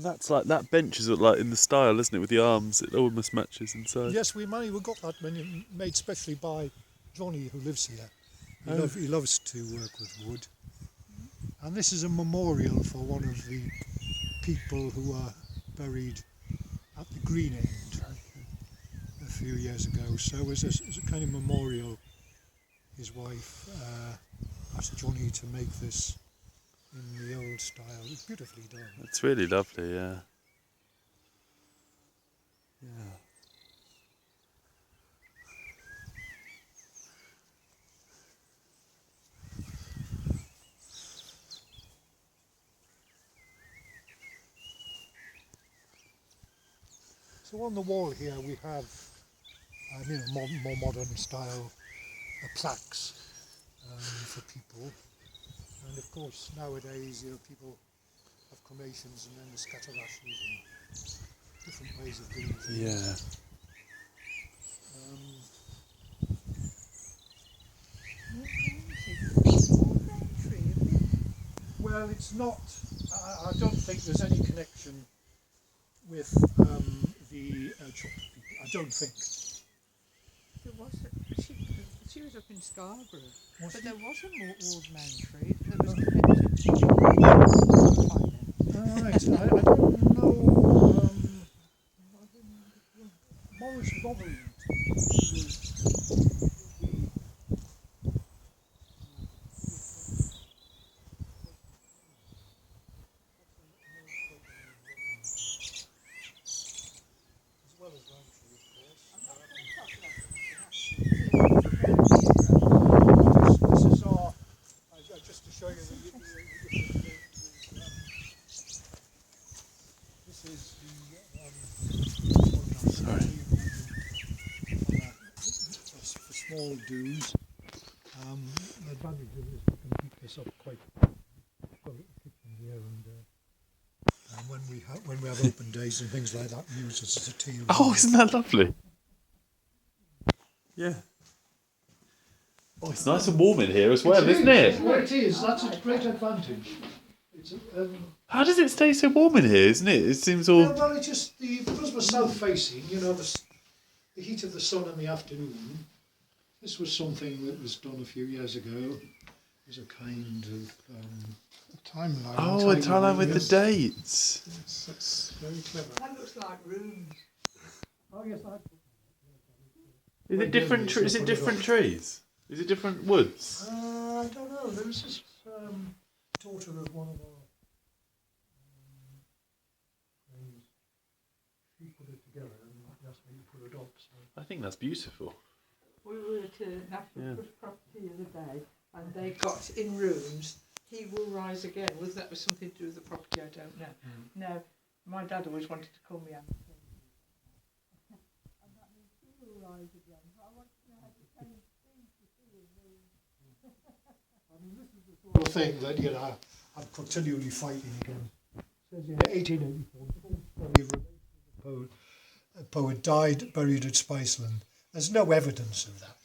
that's like, that bench is like in the style, isn't it, with the arms? It almost matches inside. Yes, we got that made specially by Johnny, who lives here. He loves to work with wood. And this is a memorial for one of the people who are buried at the Green End a few years ago. So as a kind of memorial, his wife asked Johnny to make this in the old style. It's beautifully done. It's really lovely, yeah. Yeah. So on the wall here we have, more modern style plaques for people. And of course nowadays, people have cremations and then they scatter ashes and different ways of doing things. Yeah. Well, it's not. I don't think there's any connection with the chocolate people. I don't think. There was she was up in Scarborough, but there was a old man tree that was connected. Right, I don't know. Morris Robin just to show you this is the Sorry. for small dues. The advantage of this, we can keep this up quite. We've got a little kitchen here, and when we have open days and things like that, we use this as a tea room. Oh, isn't that lovely? Yeah. Oh, it's nice and warm in here as well, isn't it? Well, it is. That's a great advantage. It's How does it stay so warm in here, isn't it? It seems all... well, it's just because we're south facing, the heat of the sun in the afternoon. This was something that was done a few years ago. It was a kind of timeline. Oh, a timeline with the dates. Yes, that's very clever. That looks like rooms. Oh yes, Is it different? Is it different trees? Is it different woods? I don't know. There was this daughter of one of our friends. She put it together and asked me to put it up. So. I think that's beautiful. We were at a National Trust property the other day, and they got in rooms. He will rise again. Whether that was something to do with the property, I don't know. No, my dad always wanted to call me out. And that means he will rise again. I want to know how to change things to see in rooms. I mean, this is the sort of thing that I'm continually fighting against. It says here, 1884, the poet died, buried at Spiceland. There's no evidence of that,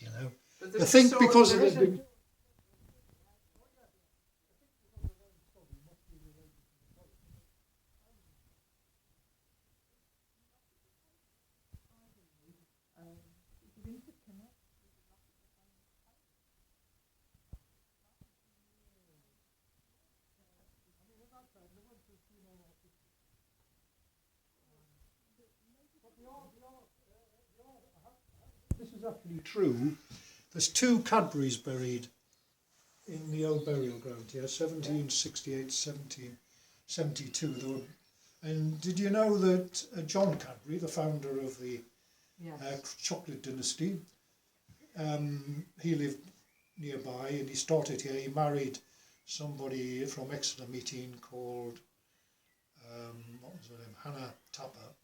But I think because of the this is actually true. There's two Cadburys buried in the old burial ground here, 1768, 1772. And did you know that John Cadbury, the founder of the chocolate dynasty, he lived nearby and he started here. He married somebody from Exeter meeting called, what was her name, Hannah Tapper,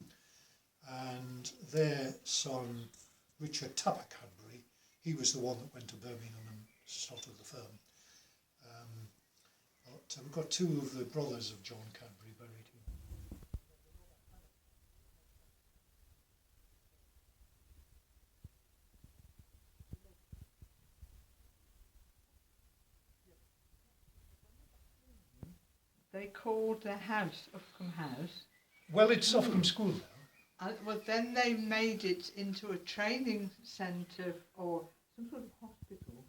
and their son, Richard Tapper Cadbury, he was the one that went to Birmingham and started the firm. But we've got two of the brothers of John Cadbury buried here. They called their house Uffculme House Well, it's Uffculme School now. Well, then they made it into a training centre or some sort of hospital.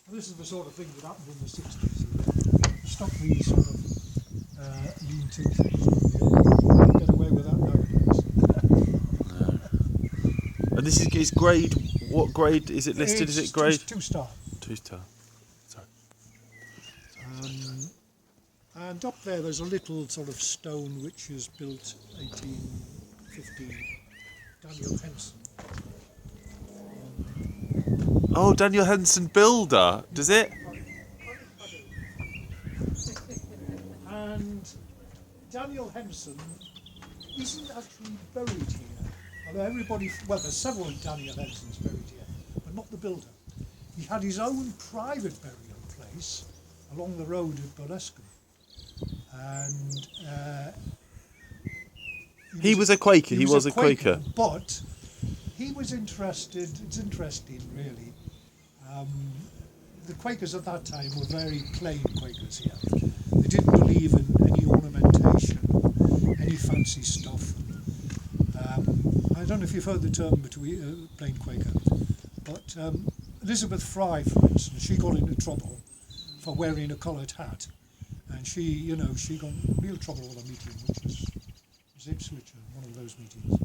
This is the sort of thing that happened in the 60s. Stop these sort of lean-to things. You don't get away with that nowadays. No. And this is grade. What grade is it listed? Is it grade? 2-star. 2-star. Sorry. And up there's a little sort of stone which is built 1815. Daniel Henson. Oh, Daniel Henson builder, does it? And Daniel Henson isn't actually buried here. Although everybody, well, there's several Daniel Hensons buried here, but not the builder. He had his own private burial place along the road at Burlescombe. And he was a Quaker. He was a Quaker. But he was interested, it's interesting really, the Quakers at that time were very plain Quakers here. They didn't believe in any ornamentation, any fancy stuff. I don't know if you've heard the term plain Quaker, but Elizabeth Fry, for instance, she got into trouble for wearing a coloured hat. And she got real trouble with a meeting, which was Ipswich, one of those meetings.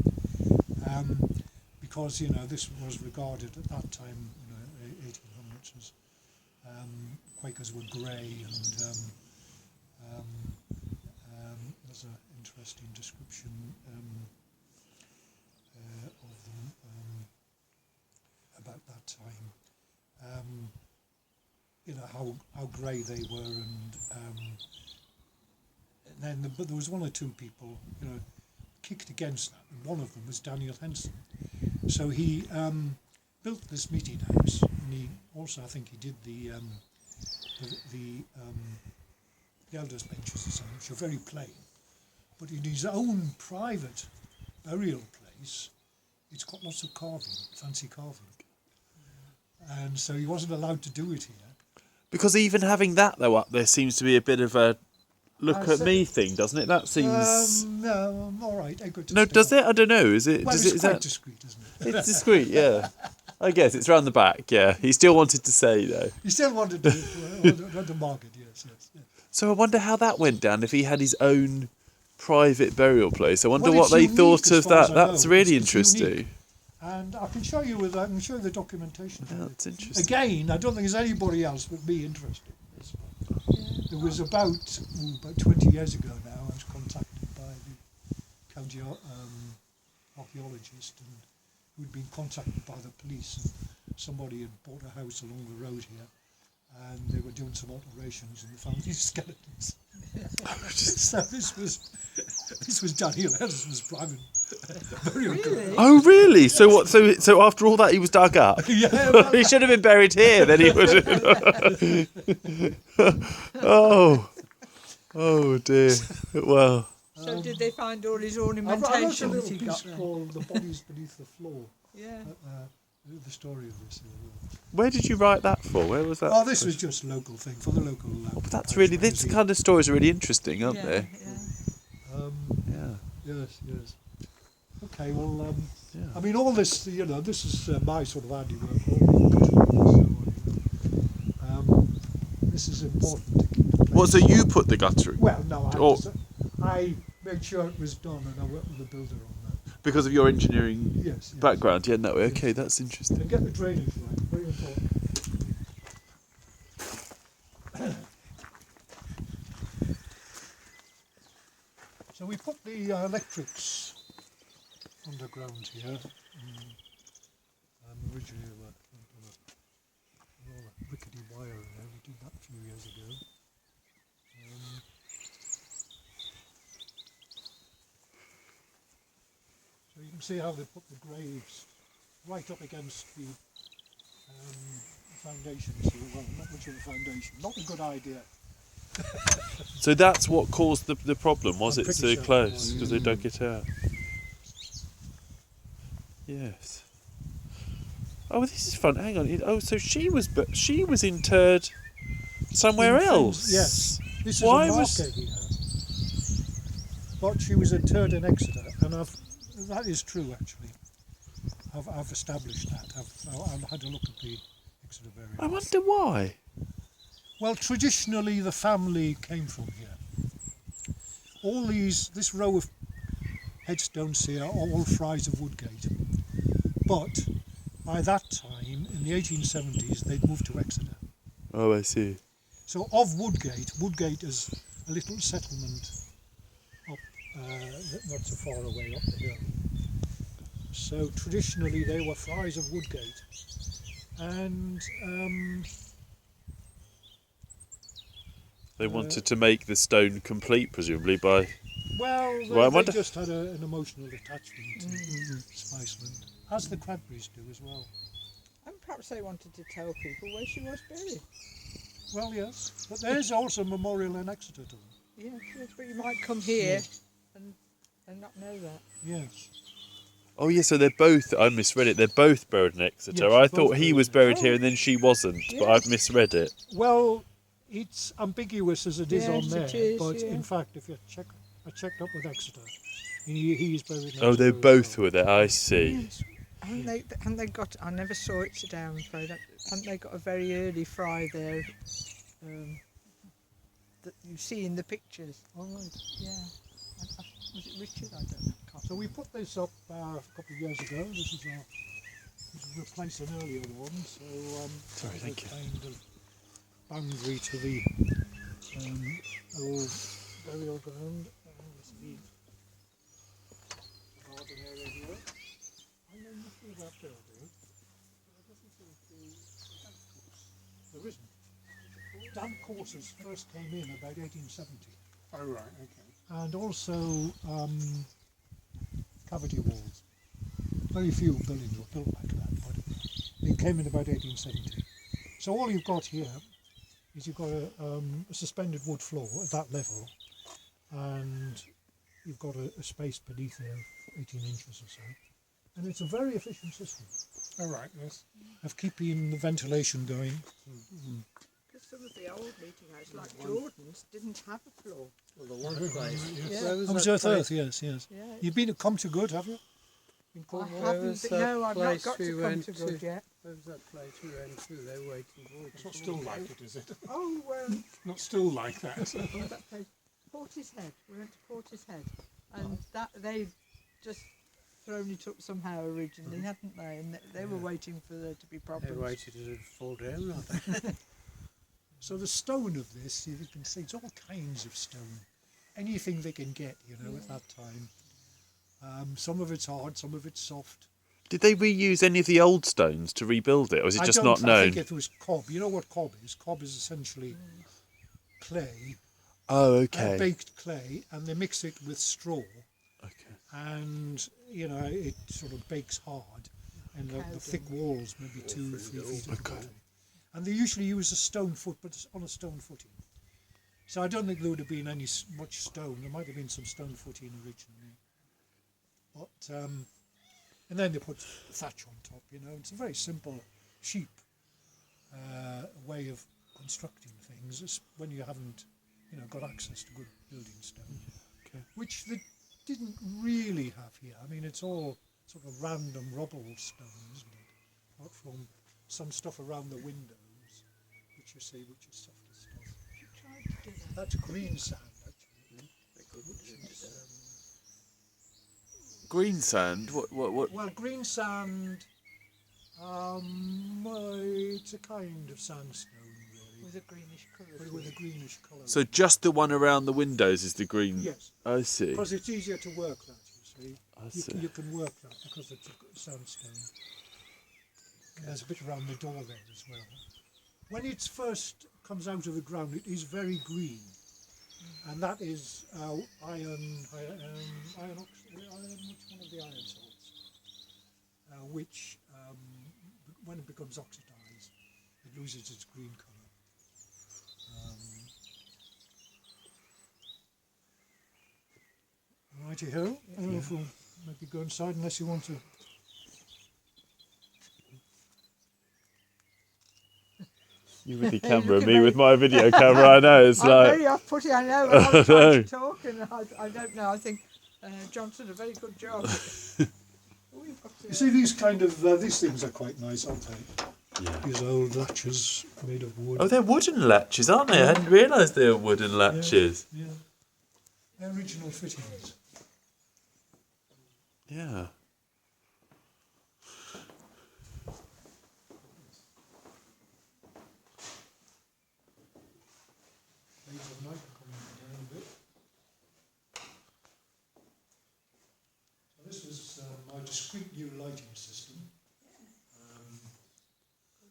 Because, this was regarded at that time, 1800s, as Quakers were grey, and there's an interesting description of them about that time. How grey they were, and then but there was one or two people, kicked against that, and one of them was Daniel Henson. So he built this meeting house, and he also, I think, he did the elders' benches and so on, which are very plain. But in his own private burial place, it's got lots of carving, fancy carving, and so he wasn't allowed to do it here. Because even having that though up there seems to be a bit of a look at me thing, doesn't it? That seems. No, I'm all right. No, does it? I don't know. Is it? Well, does it's it? Quite discreet, isn't it? It's discreet, yeah. I guess it's round the back. Yeah, he still wanted to say though. He still wanted to mark it. Yes. So I wonder how that went down. If he had his own private burial place, I wonder what they thought of that. That's really interesting. Unique. And I can show you the documentation. Yeah, that's interesting. Again, I don't think there's anybody else but me interested in this. There was about 20 years ago now, I was contacted by the county archaeologist, and who'd been contacted by the police, and somebody had bought a house along the road here, and they were doing some alterations, and they found these skeletons. So this was Daniel Henson's private burial ground. Oh, really? So what? So after all that, he was dug up. Yeah, well, he should have been buried here. Then he would. Oh dear. Well. So did they find all his I wrote a ornamentation little that he got piece there? called "The Bodies Beneath the Floor." Yeah. the story of this. Where did you write that for? Where was that? Oh, this was just a local thing for the local. But that's really, this kind of stories are really interesting, aren't they? Yeah. Yes. Okay, well, Yeah. I mean, all this, this is my sort of handiwork. This is important to keep the place. What, so you put the gutter in? Well, no, Or- I made sure it was done, and I worked with the builder on that. Because of your engineering Yes. background, yeah, no, okay, that's interesting. And get the drainage right, very important. So we put the electrics underground here. Originally they were on all that rickety wire in there. We did that a few years ago. So you can see how they put the graves right up against the foundations here. Well, not much of a foundation. Not a good idea. So that's what caused the problem, was I'm it? So pretty sure it close, was. because they dug it out. Yes. Oh, this is fun. Hang on. Oh, so she was interred somewhere In else. Fens- Yes. This is Why a was- marker he had. But she was interred in Exeter, and that is true actually. I've established that. I've had a look at the Exeter burial. I wonder why. Well, traditionally the family came from here. All this row of headstones here are all friars of Woodgate. But by that time, in the 1870s, they'd moved to Exeter. Oh, I see. So of Woodgate is a little settlement up, not so far away up the hill. So traditionally they were friars of Woodgate. And They wanted to make the stone complete, presumably, by... well, Well, I they wonder- just had an emotional attachment to Spiceland, as the Cranberries do as well. And perhaps they wanted to tell people where she was buried. Well, yes, but there's also a memorial in Exeter to them. Yes, but you might come here and not know that. Yes. Oh, yeah, so they're both... I misread it. They're both buried in Exeter. Yes, I both thought he buried was in- buried Oh. here and then she wasn't, but I've misread it. Well, it's ambiguous as it is on Yes, there, it is, but yeah. in fact, if you check, I checked up with Exeter, and he's buried in Exeter. Oh, they as both well. were there. I see. Yes. Haven't they got? I never saw it today, I'm afraid. Haven't they got a very early fry there that you see in the pictures? All right. Yeah. Was it Richard? I don't know. Can't So we put this up a couple of years ago. This is replaced an earlier one. So Sorry, it's thank you. a kind of boundary to the old burial ground. There's the garden area here. I know nothing about building. There doesn't seem to be a damp course. There isn't. Damp courses first came in about 1870. Oh, right, okay. And also cavity walls. Very few buildings were built like that, but they came in about 1870. So all you've got here is you've got a suspended wood floor at that level, and you've got a space beneath there of 18 inches or so. And it's a very efficient system Oh, right, yes. of keeping the ventilation going. Because some of the old meeting houses, like Jordan's, didn't have a floor. Well, the one place. Yeah. Where was Comes that Earth, place? Earth, yes, yes. Yeah. You've been to Come to Good, have you? In I Cornwall? haven't. was Been, that no, I've not place got we to come went to good to? yet. Where was that place we went to? They were waiting for us. It's not still like it, is it? Oh, Not still like that. what's that place? Portishead. We went to Portishead, and that they just thrown it up somehow originally, hadn't they? And they were waiting for there to be They problems. waited till it fall down, aren't they? So the stone of this, you can see, it's all kinds of stone. Anything they can get, at that time. Some of it's hard, some of it's soft. Did they reuse any of the old stones to rebuild it, or is it just I not I known? think it was cob. You know what cob is? Cob is essentially clay, Oh, okay. baked clay, and they mix it with straw, Okay. and it sort of bakes hard, and the thick walls maybe 2-3 feet at the bottom. And they usually use a stone foot, but it's on a stone footing. So I don't think there would have been much stone. There might have been some stone footing originally, but And then they put thatch on top, you know. It's a very simple, cheap way of constructing things. It's when you haven't, you know, got access to good building stone, which they didn't really have here. I mean, it's all sort of random rubble stone, isn't it? Apart from some stuff around the windows, which you see, which is softer stuff. That's green sand, actually. Green sand? What? Well, green sand, it's a kind of sandstone, really. With a greenish colour. With a greenish colour. So just the one around the windows is the green? Yes. I see. Because it's easier to work that, you see. I see. You can work that because it's a sandstone. And there's a bit around the door there as well. When it first comes out of the ground, it is very green. And that is iron, which one of the iron salts, which when it becomes oxidized, it loses its green colour. Righty ho, if we'll maybe go inside unless you want to. You with your camera, me with my video camera. I know it's I'm like. very off-putting, I know. I was trying to talk and I don't know. I think John's done a very good job. You see, these kind of these things are quite nice, aren't they? Yeah. These old latches made of wood. Oh, they're wooden latches, aren't they? I hadn't realised they were wooden latches. Yeah. They're original fittings. Yeah. This was my discreet new lighting system.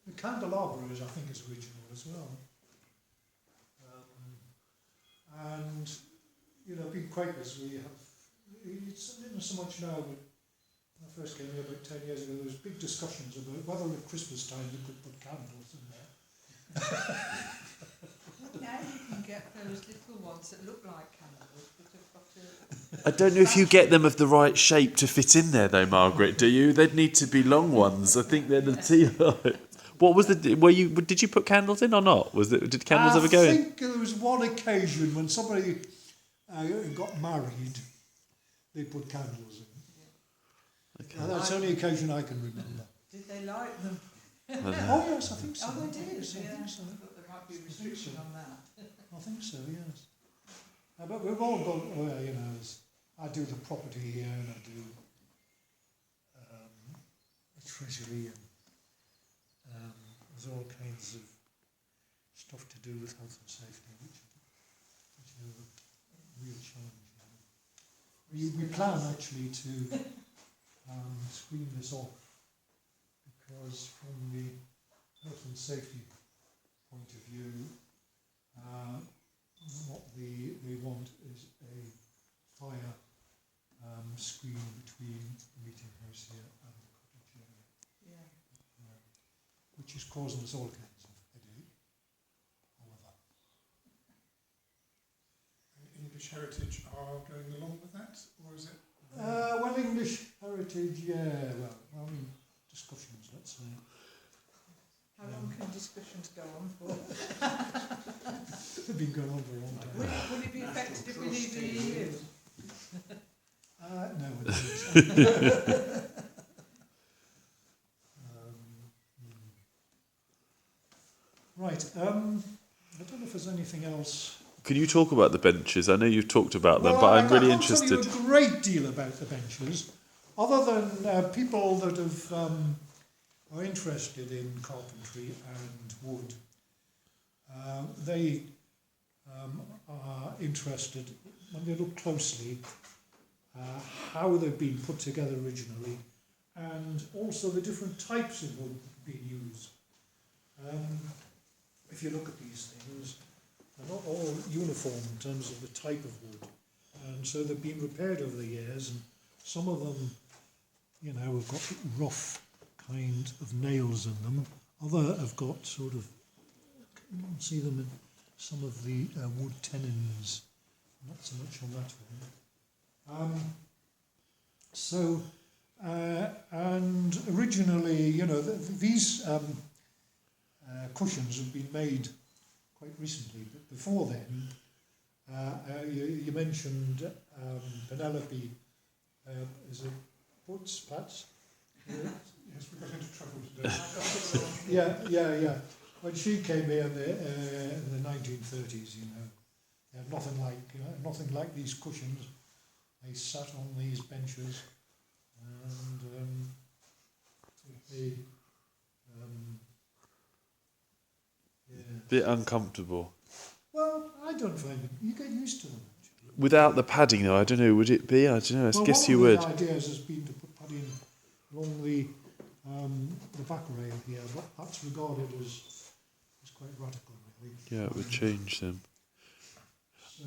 The candelabra I think is original as well. And you know, being Quakers, we have, it's not so much now, but when I first came here about 10 years ago, there was big discussions about whether at Christmas time we could put candles in there. Now you can get those little ones that look like candles, but have got I don't know if you get them of the right shape to fit in there, though, Margaret. Do you? They'd need to be long ones. I think they're the tea light. What was the? Did you put candles in or not? Did candles ever go in? I think there was one occasion when somebody got married, they put candles in. Okay. That's the only occasion I can remember. Did they light them? Oh yes, I think so. Oh, they did. Yes, I think so. I thought there might be a restriction on that. I think so, yes. But we've all got, well, you know, I do the property here and I do the treasury and there's all kinds of stuff to do with health and safety, which is a real challenge. We plan actually to screen this off because from the health and safety point of view, what we want is a fire screen between the meeting house here and the cottage area, which is causing us all kinds of headache. However, English Heritage are going along with that, or is it? well, English heritage, well, I mean, discussions, let's say. How long can discussions go on for? They've been going on for a long time. Would it be affected if we leave the EU? No, it isn't. Right, I don't know if there's anything else. Can you talk about the benches? I know you've talked about them, but I'm really interested. I can't tell you a great deal about the benches, other than people that have are interested in carpentry and wood. They are interested, when they look closely, how they've been put together originally, and also the different types of wood that have been used. If you look at these things, they're not all uniform in terms of the type of wood, and so they've been repaired over the years, and some of them, you know, have got rough kind of nails in them. Other have got sort of, you can see them in some of the wood tenons, not so much on that one. So And originally, you know, these cushions have been made quite recently, but before then, you mentioned Penelope, is it Pats? Yes, we got into trouble today. Yeah. When she came here in the 1930s, you know, they had nothing like these cushions. They sat on these benches, and they, Bit uncomfortable. well, I don't find them. You get used to them. Actually. Without the padding, though, I don't know. Would it be? I don't know. I guess you would. One of the ideas has been to put padding along the back rail here, but that's regarded as quite radical, really. Yeah, it would change them. So,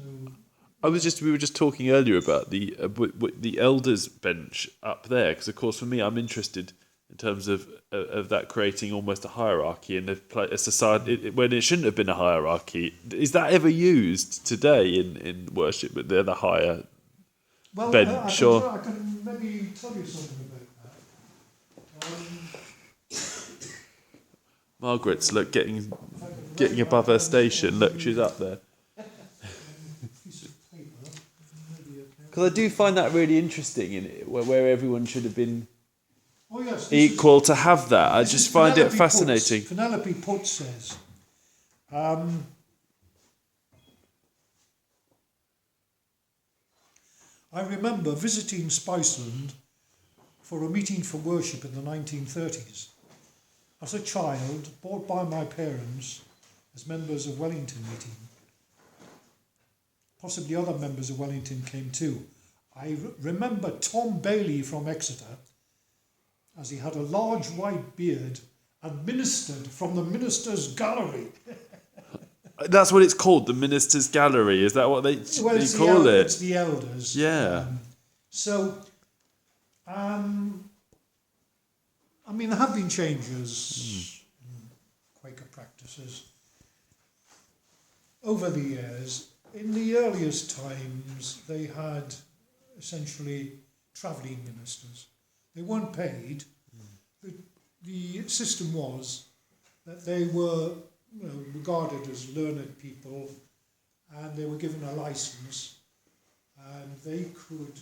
We were just talking earlier about the elders' bench up there, because of course for me, I'm interested in terms of that creating almost a hierarchy in a society when it shouldn't have been a hierarchy. Is that ever used today in worship? But they're the higher bench, I can maybe tell you something about that. Margaret's getting above her station. Look, she's up there. Because I do find that really interesting in it, where everyone should have been equal to have that. I just find it fascinating. Penelope Putz says, I remember visiting Spiceland for a meeting for worship in the 1930s. As a child, brought by my parents as members of Wellington meeting. Possibly other members of Wellington came too. I remember Tom Bailey from Exeter, as he had a large white beard and ministered from the minister's gallery. That's what it's called, the minister's gallery. Is that what they call it? It's the elders. Yeah. I mean, there have been changes in Quaker practices over the years. In the earliest times, they had essentially travelling ministers. They weren't paid. The system was that they were regarded as learned people, and they were given a license, and they could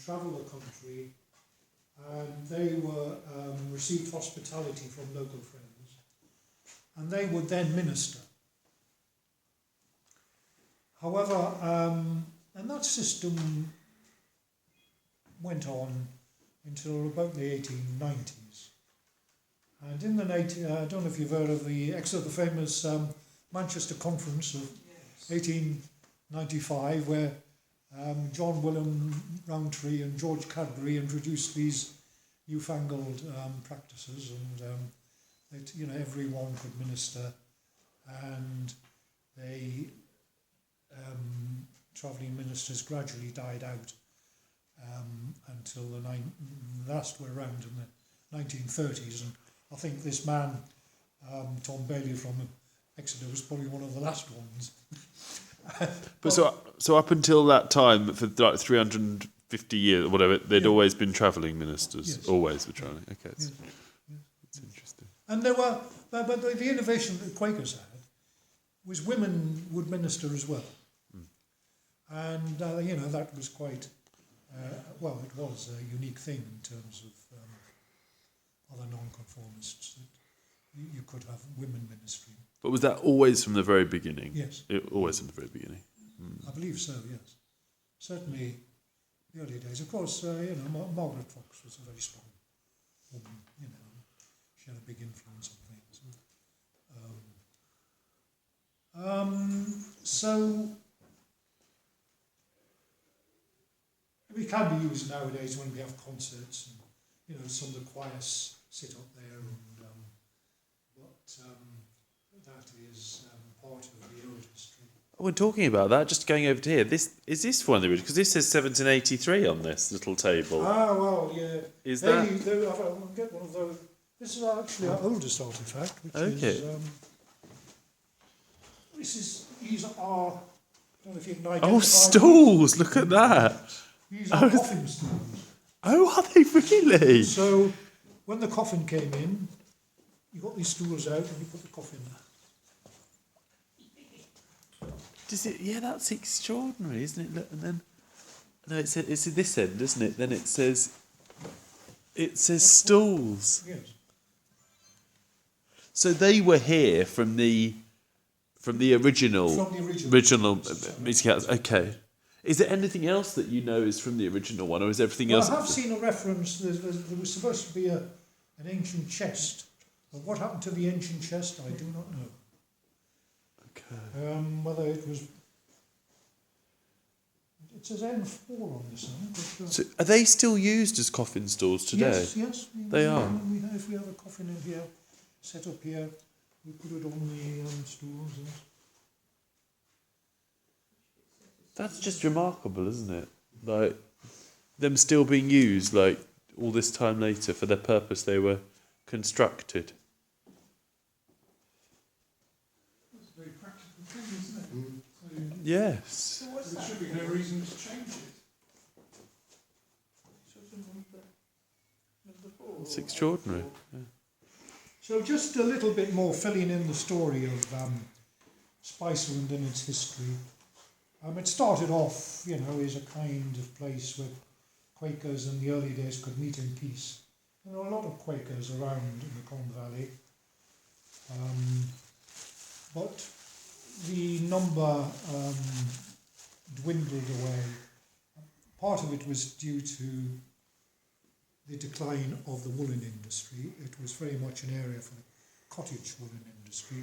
travel the country, and they were received hospitality from local friends, and they would then minister. However, and that system went on until about the 1890s. And in the I don't know if you've heard of the famous Manchester Conference of 1895, where John William Rowntree and George Cadbury introduced these newfangled practices, and that everyone could minister, and they travelling ministers gradually died out until the last were around in the 1930s, and I think this man, Tom Bailey from Exeter, was probably one of the last ones. But so up until that time, for like 350 years or whatever, they'd always been travelling ministers. Yes. Always were travelling. Okay, it's interesting. And there were, but the innovation that Quakers had was women would minister as well. And that was quite it was a unique thing in terms of other nonconformists, that you could have women ministering. But was that always from the very beginning? Yes. Always from the very beginning. I believe so, yes. Certainly the early days. Of course, Margaret Fox was a very strong woman, she had a big influence on things. So it can be used nowadays when we have concerts, and some of the choirs sit up there, and that is part of the old history. We're talking about that. Just going over to here. This one of the original, because this says 1783 on this little table. Ah, well, yeah. Is I'll get one of those. This is actually our oldest artefact, which is. These are. I don't know if you can identify. Oh, stools! Look at that. These are coffin stools. Oh, are they really? So when the coffin came in, you got these stools out and you put the coffin there. Does it? Yeah, that's extraordinary, isn't it? Look, and then no, it's at this end, isn't it? Then it says stools. Yes. So they were here from the original From the original music house. Okay. Is there anything else that you know is from the original one, or is everything Well, else? I have seen a reference. There was supposed to be an ancient chest, but what happened to the ancient chest, I do not know. Okay. Whether it was. It says N4 on this one. But, So are they still used as coffin stalls today? Yes. They are. If we have a coffin in here, set up here, we put it on the stools. Yes. That's just remarkable, isn't it? Like them still being used, like all this time later, for the purpose they were constructed. It's a very practical thing, isn't it? Yes. So there should be no reason to change it. It's extraordinary. So just a little bit more filling in the story of Spiceland and its history. It started off, as a kind of place where Quakers in the early days could meet in peace. There were a lot of Quakers around in the Con Valley, but the number dwindled away. Part of it was due to the decline of the woolen industry. It was very much an area for the cottage woolen industry.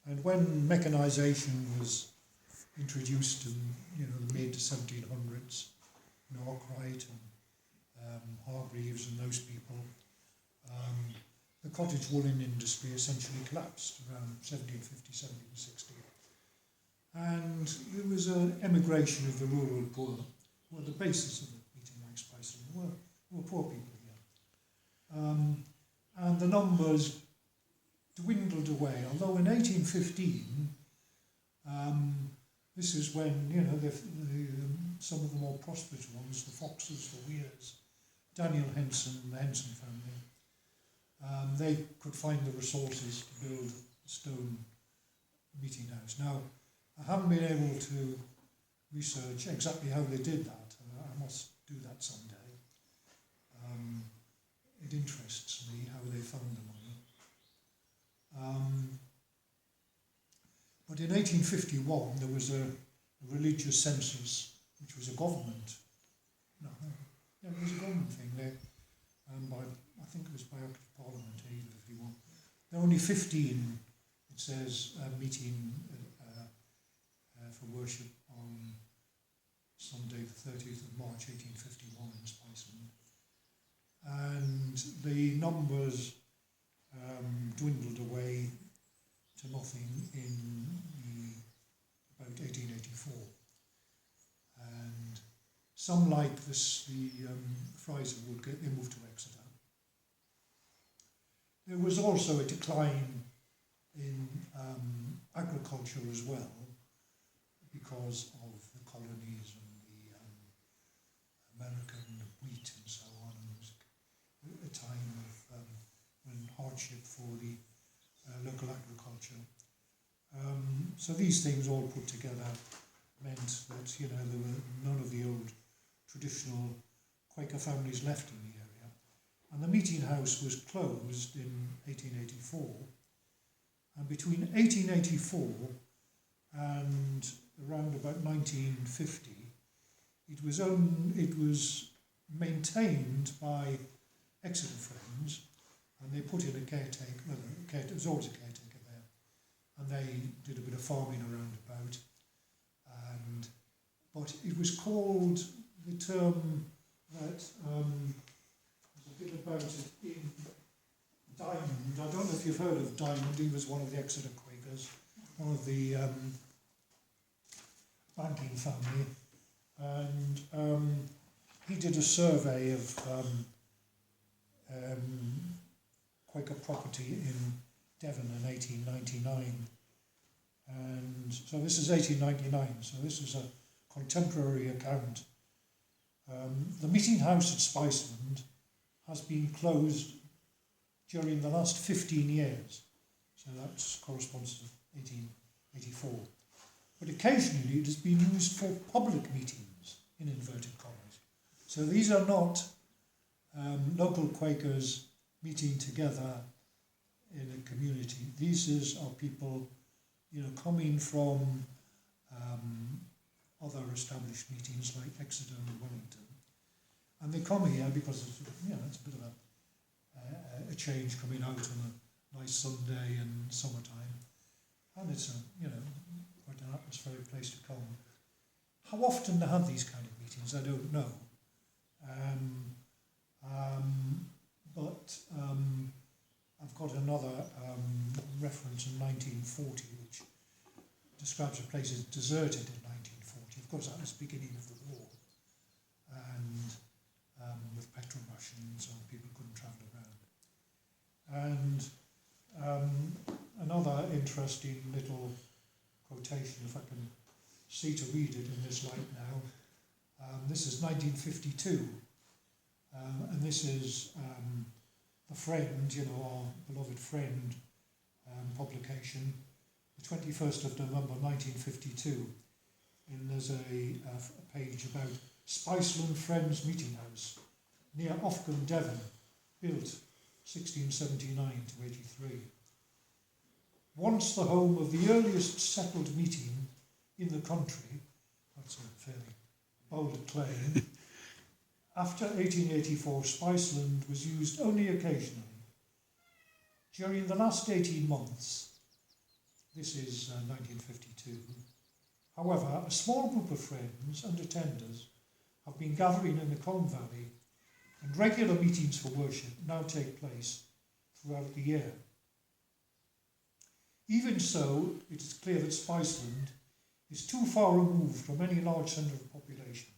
And when mechanisation was introduced in the mid 1700s, Arkwright and Hargreaves and those people, the cottage woolen industry essentially collapsed around 1750, 1760. And there was an emigration of the rural poor, who were the basis of the meeting like Spiceland, were poor people here. And the numbers dwindled away, although in 1815, this is when, some of the more prosperous ones, the Foxes, the Weires, Daniel Henson, the Henson family, they could find the resources to build a stone meeting house. Now, I haven't been able to research exactly how they did that. I must do that someday. It interests me how they found the money. But in 1851, there was a religious census, which was a government. It was a government thing. I think it was by Act of Parliament, 1851. There were only 15, it says, meeting for worship on Sunday, the 30th of March, 1851 in Spiceland. And the numbers dwindled away to nothing in about 1884. And some like this, the Fries of Woodgate, they moved to Exeter. There was also a decline in agriculture as well, because of the colonies and the American wheat and so on. It was a time of when hardship for the local agriculture. So these things all put together meant that there were none of the old traditional Quaker families left in the area, and the meeting house was closed in 1884. And between 1884 and around about 1950, it was maintained by Exeter Friends, and they put in a caretaker. There was always a caretaker there, and they did a bit of farming around about. But it was called, the term that there's a bit about it in Diamond. I don't know if you've heard of Diamond. He was one of the Exeter Quakers, one of the banking family, and he did a survey of Quaker property in Devon in 1899, and so this is 1899. So this is a contemporary account The meeting house at Spiceland has been closed during the last 15 years, so that corresponds to 1884. But occasionally it has been used for public meetings, in inverted commas. So these are not local Quakers meeting together in a community. These are people, coming from other established meetings like Exeter and Wellington, and they come here because it's a bit of a change coming out on a nice Sunday and summertime, and it's quite an atmospheric place to come. How often they have these kind of meetings, I don't know. But I've got another reference in 1940 which describes a place as deserted in 1940. Of course, that was the beginning of the war, and with petrol rations, and people couldn't travel around. And another interesting little quotation, if I can see to read it in this light now. This is 1952, and this is The Friend, our beloved Friend publication, the 21st of November 1952, and there's a page about Spiceland Friends Meeting House near Uffculme, Devon, built 1679 to 83. Once the home of the earliest settled meeting in the country, that's a fairly bold claim, after 1884 Spiceland was used only occasionally. During the last 18 months, this is 1952, however, a small group of friends and attenders have been gathering in the Colne Valley, and regular meetings for worship now take place throughout the year. Even so, it is clear that Spiceland is too far removed from any large centre of population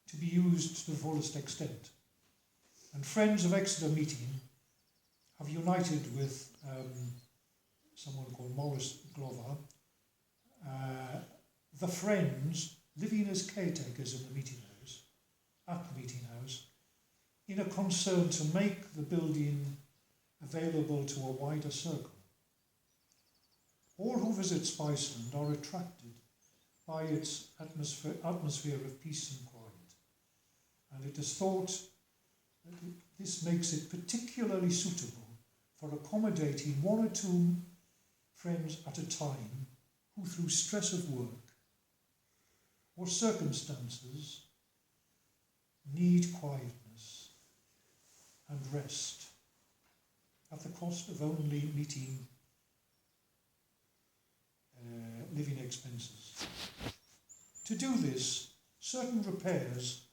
to be used to the fullest extent. And Friends of Exeter meeting have united with someone called Morris Glover, the Friends living as caretakers in the meeting house, at the meeting house, in a concern to make the building available to a wider circle. All who visit Spiceland are attracted by its atmosphere of peace and quiet, and it is thought that this makes it particularly suitable for accommodating one or two friends at a time who, through stress of work or circumstances, need quietness and rest at the cost of only meeting living expenses. To do this, certain repairs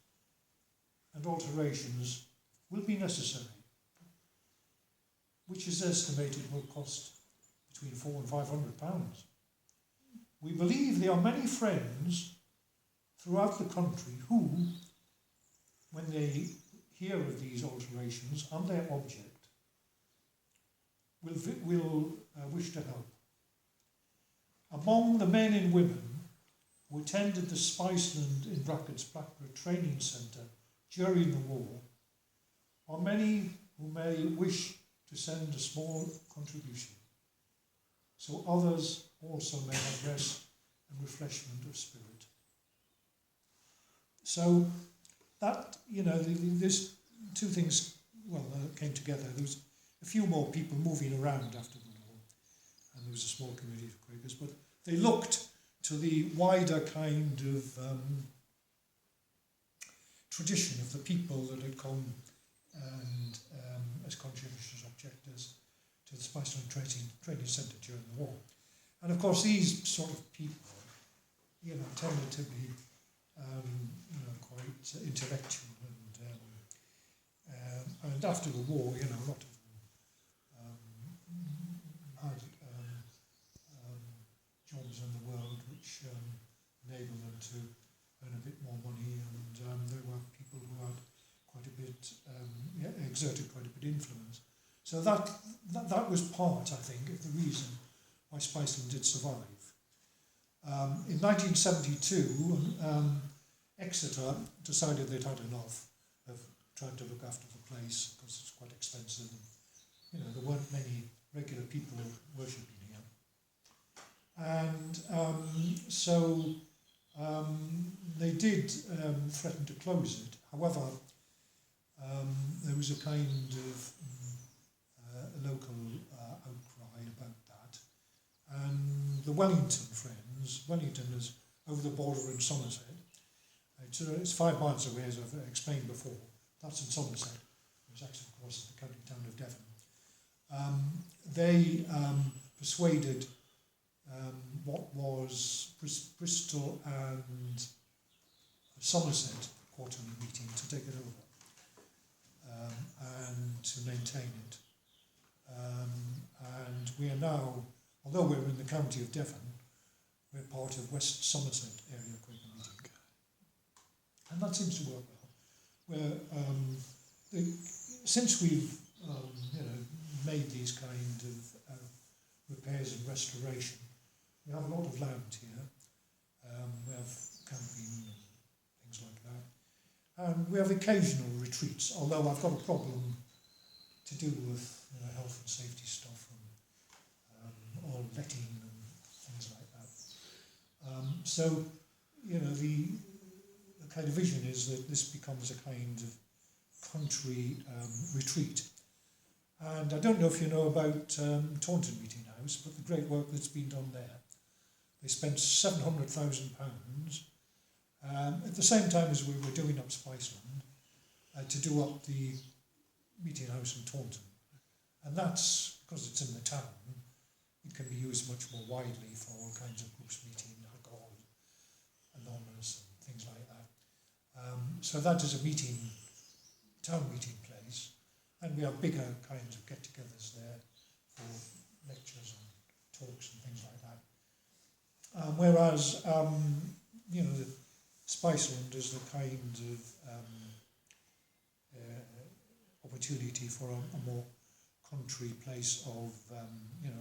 and alterations will be necessary, which is estimated will cost between £400 and £500. We believe there are many friends throughout the country who, when they hear of these alterations and their object, will wish to help. Among the men and women who attended the Spiceland in brackets Blackburn Training Centre during the war are many who may wish to send a small contribution, so others also may have rest and refreshment of spirit. So that, this two things, came together. There was a few more people moving around after the war, and there was a small community of Quakers, but they looked to the wider kind of tradition of the people that had come and as conscientious objectors to the Spiceland Training Centre during the war. And of course these sort of people, tended to be quite intellectual and after the war, a lot of them had jobs in the world which enabled them to earn a bit more money, and there were people who had quite a bit, exerted quite a bit of influence. So that was part, I think, of the reason why Spiceland did survive. In 1972, Exeter decided they'd had enough of trying to look after the place because it's quite expensive. And, there weren't many regular people worshipping here. And so they did threaten to close it. However, there was a kind of local outcry about that. And the Wellington friends, Wellington is over the border in Somerset. It's 5 miles away, as I've explained before. That's in Somerset. It's actually, of course, the county town of Devon. They persuaded what was Bristol and Somerset quarterly meeting to take it over and to maintain it. And we are now, although we're in the county of Devon, we're part of West Somerset area Quaker meeting. And that seems to work well. Where, since we've made these kind of repairs and restoration, we have a lot of land here. We have camping and things like that. And we have occasional retreats, although I've got a problem to do with health and safety stuff and all letting and things like that. So, the kind of vision is that this becomes a kind of country retreat. And I don't know if you know about Taunton Meeting House, but the great work that's been done there. They spent £700,000 at the same time as we were doing up Spiceland to do up the meeting house in Taunton. And that's, because it's in the town, it can be used much more widely for all kinds of groups meeting, alcohol, anonymous and things like that. So that is a town meeting place, and we have bigger kinds of get-togethers there for lectures and talks and things like that. Whereas, Spiceland is the kind of opportunity for a more country place of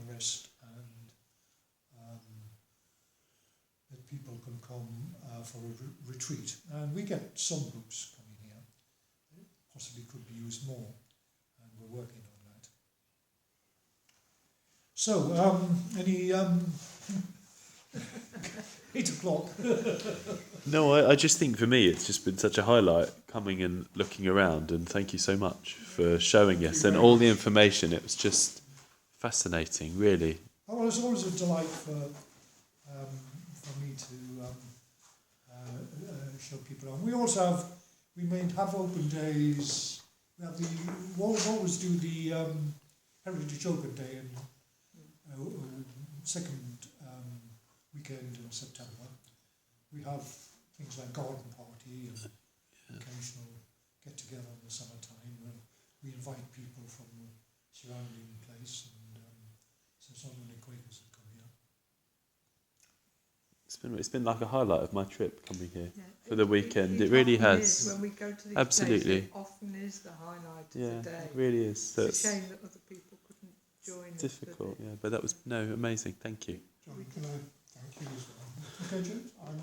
rest and that people can come for a retreat. And we get some groups coming here. It possibly could be used more, and we're working on that. So, any 8 o'clock. No, I just think for me it's just been such a highlight coming and looking around, and thank you so much for showing us and all the information. It was just fascinating, really. Oh, it's always a delight for me to show people around. We also have, have open days. We have we'll always do the Heritage Open Day in second weekend in September. We have things like garden party and occasional get together in the summertime when we invite people from the surrounding place, and so it's not only Quakers that come here. It's been like a highlight of my trip coming here for the weekend. It It really often has. is. When we go to these Absolutely. places, it often is the highlight of Yeah, the day. it really is. So It's a it's shame that other people couldn't join us. difficult, yeah, but that was amazing. Thank you. John, can I thank you as well? Okay, James, I'm